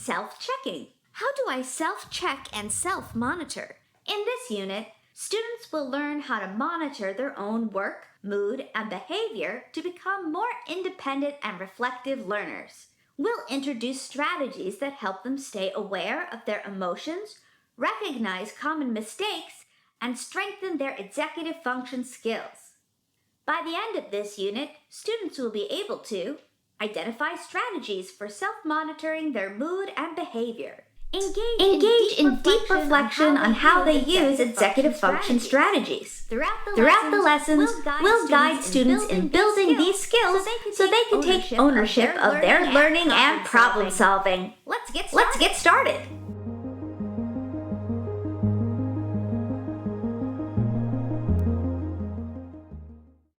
Self-checking. How do I self-check and self-monitor? In this unit, students will learn how to monitor their own work, mood, and behavior to become more independent and reflective learners. We'll introduce strategies that help them stay aware of their emotions, recognize common mistakes, and strengthen their executive function skills. By the end of this unit, students will be able to identify strategies for self-monitoring their mood and behavior. Engage in deep reflection on how they use executive function strategies. Throughout the lessons, we'll guide students in building these skills so they can take ownership of their learning and problem solving. Let's get started.